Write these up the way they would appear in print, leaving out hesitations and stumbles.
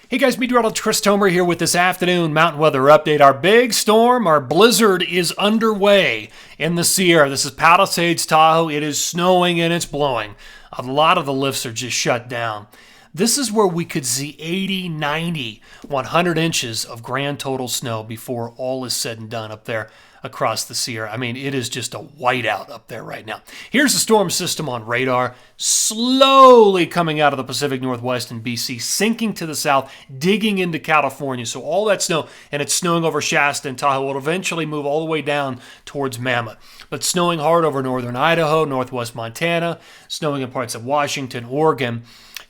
Hey guys, Meteorologist Chris Tomer here with this afternoon mountain weather update. Our big storm, our blizzard is underway in the Sierra. This is Palisades, Tahoe. It is snowing and it's blowing. A lot of the lifts are just shut down. This is where we could see 80, 90, 100 inches of grand total snow before all is said and done up there across the Sierra. I mean, it is just a whiteout up there right now. Here's the storm system on radar, slowly coming out of the Pacific Northwest and BC, sinking to the south, digging into California. So all that snow, and it's snowing over Shasta and Tahoe, will eventually move all the way down towards Mammoth. But snowing hard over northern Idaho, northwest Montana, snowing in parts of Washington, Oregon.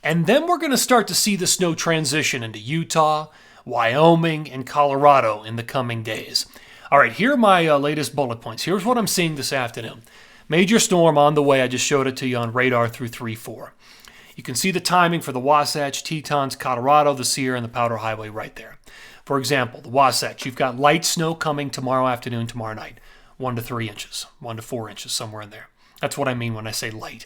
And then we're going to start to see the snow transition into Utah, Wyoming, and Colorado in the coming days. All right, here are my latest bullet points. Here's what I'm seeing this afternoon. Major storm on the way. I just showed it to you on radar through 3-4. You can see the timing for the Wasatch, Tetons, Colorado, the Sierra, and the Powder Highway right there. For example, the Wasatch, you've got light snow coming tomorrow afternoon, tomorrow night. 1 to 3 inches, 1 to 4 inches, somewhere in there. That's what I mean when I say light.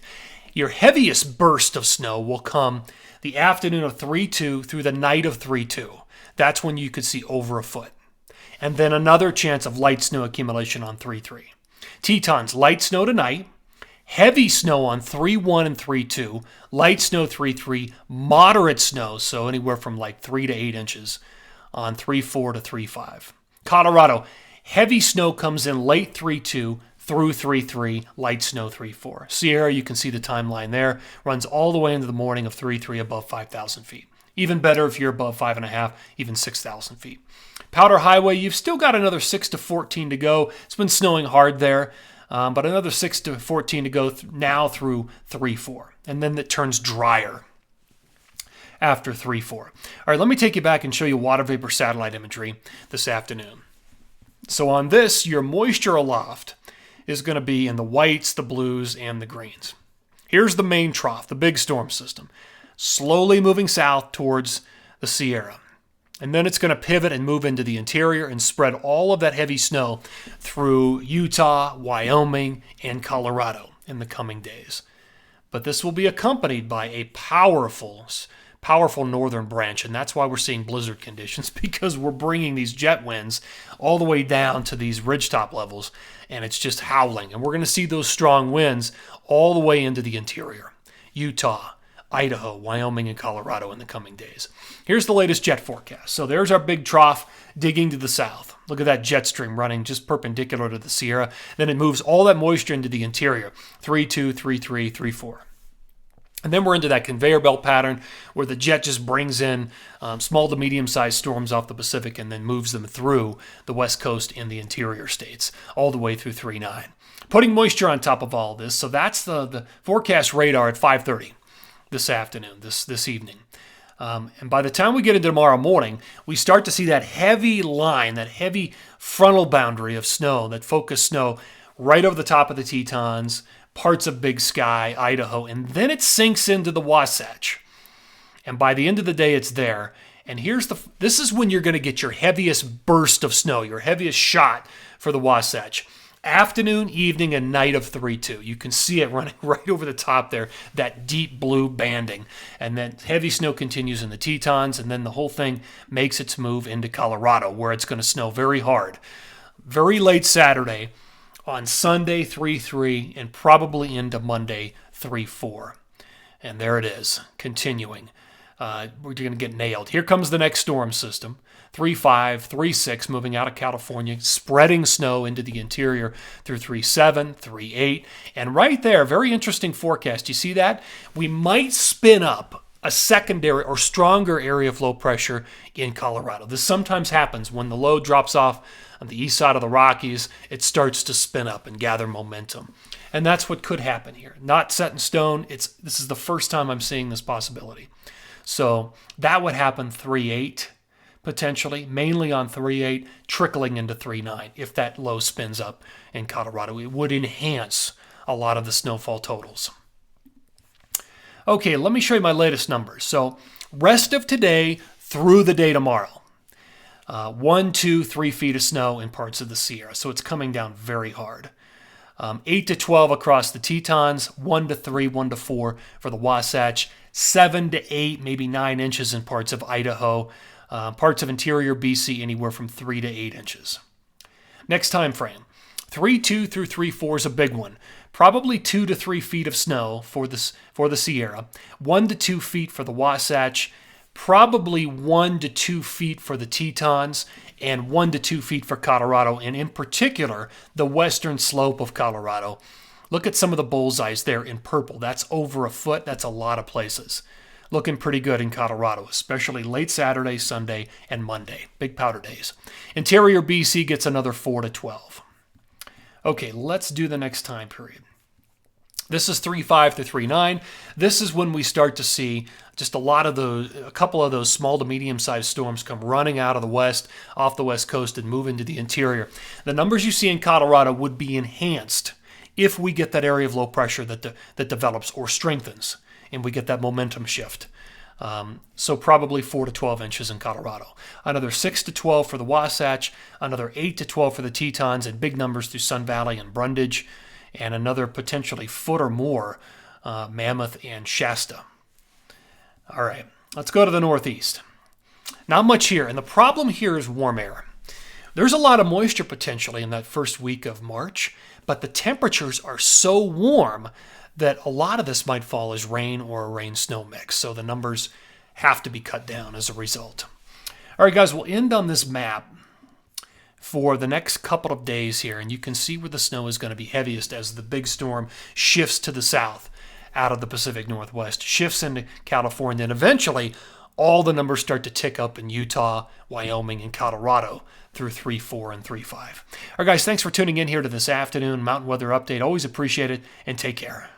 Your heaviest burst of snow will come the afternoon of 3-2 through the night of 3-2. That's when you could see over a foot. And then another chance of light snow accumulation on 3-3. Tetons, light snow tonight, heavy snow on 3-1 and 3-2, light snow 3-3, moderate snow, so anywhere from like 3 to 8 inches on 3-4 to 3-5. Colorado, heavy snow comes in late 3-2 through 3-3, light snow 3-4. Sierra, you can see the timeline there, runs all the way into the morning of 3-3 above 5,000 feet. Even better if you're above 5.5, even 6,000 feet. Powder Highway, you've still got another 6 to 14 to go. It's been snowing hard there, but another 6 to 14 to go now through 3-4. And then it turns drier after 3-4. All right, let me take you back and show you water vapor satellite imagery this afternoon. So on this, your moisture aloft is going to be in the whites, the blues, and the greens. Here's the main trough, the big storm system, slowly moving south towards the Sierra. And then it's going to pivot and move into the interior and spread all of that heavy snow through Utah, Wyoming, and Colorado in the coming days. But this will be accompanied by a powerful northern branch, and that's why we're seeing blizzard conditions, because we're bringing these jet winds all the way down to these ridgetop levels, and it's just howling. And we're going to see those strong winds all the way into the interior. Utah, Idaho, Wyoming, and Colorado in the coming days. Here's the latest jet forecast. So there's our big trough digging to the south. Look at that jet stream running just perpendicular to the Sierra. Then it moves all that moisture into the interior. 3-2, 3-3, 3-4. And then we're into that conveyor belt pattern where the jet just brings in small to medium-sized storms off the Pacific and then moves them through the West Coast and the interior states all the way through 3-9. Putting moisture on top of all this. So that's the forecast radar at 5:30. This afternoon, this evening. And by the time we get into tomorrow morning, we start to see that heavy line, that heavy frontal boundary of snow, that focus snow right over the top of the Tetons, parts of Big Sky, Idaho, and then it sinks into the Wasatch. And by the end of the day, it's there. And this is when you're going to get your heaviest burst of snow, your heaviest shot for the Wasatch. Afternoon, evening, and night of 3-2. You can see it running right over the top there, that deep blue banding. And then heavy snow continues in the Tetons, and then the whole thing makes its move into Colorado, where it's going to snow very hard. Very late Saturday, on Sunday 3-3, and probably into Monday 3-4. And there it is, continuing. We're going to get nailed. Here comes the next storm system. 3-5, 3-6, moving out of California, spreading snow into the interior through 3-7, 3-8. And right there, very interesting forecast. You see that? We might spin up a secondary or stronger area of low pressure in Colorado. This sometimes happens when the low drops off on the east side of the Rockies. It starts to spin up and gather momentum. And that's what could happen here. Not set in stone. This is the first time I'm seeing this possibility. So that would happen 3-8. Potentially, mainly on 3-8, trickling into 3-9 if that low spins up in Colorado. It would enhance a lot of the snowfall totals. Okay, let me show you my latest numbers. So rest of today through the day tomorrow. 1, 2, 3 feet of snow in parts of the Sierra, so it's coming down very hard. 8 to 12 across the Tetons, 1 to 3, 1 to 4 for the Wasatch, 7 to 8, maybe 9 inches in parts of Idaho. Parts of interior BC, anywhere from 3 to 8 inches. Next time frame, 3.2 through 3.4 is a big one. Probably 2 to 3 feet of snow for the Sierra, 1 to 2 feet for the Wasatch, probably 1 to 2 feet for the Tetons, and 1 to 2 feet for Colorado, and in particular, the western slope of Colorado. Look at some of the bullseyes there in purple. That's over a foot. That's a lot of places. Looking pretty good in Colorado, especially late Saturday, Sunday, and Monday. Big powder days. Interior BC gets another 4 to 12. Okay, let's do the next time period. This is 3.5 to 3.9. This is when we start to see just a couple of those small to medium-sized storms come running out of the west, off the west coast, and move into the interior. The numbers you see in Colorado would be enhanced if we get that area of low pressure that develops or strengthens, and we get that momentum shift. So probably 4 to 12 inches in Colorado. Another 6 to 12 for the Wasatch, another 8 to 12 for the Tetons, and big numbers through Sun Valley and Brundage, and another potentially foot or more, Mammoth and Shasta. All right, let's go to the northeast. Not much here, and the problem here is warm air. There's a lot of moisture potentially in that first week of March, but the temperatures are so warm that a lot of this might fall as rain or a rain-snow mix, so the numbers have to be cut down as a result. All right, guys, we'll end on this map for the next couple of days here, and you can see where the snow is going to be heaviest as the big storm shifts to the south out of the Pacific Northwest, shifts into California, and eventually all the numbers start to tick up in Utah, Wyoming, and Colorado through 3.4 and 3.5. All right, guys, thanks for tuning in here to this afternoon Mountain Weather Update. Always appreciate it, and take care.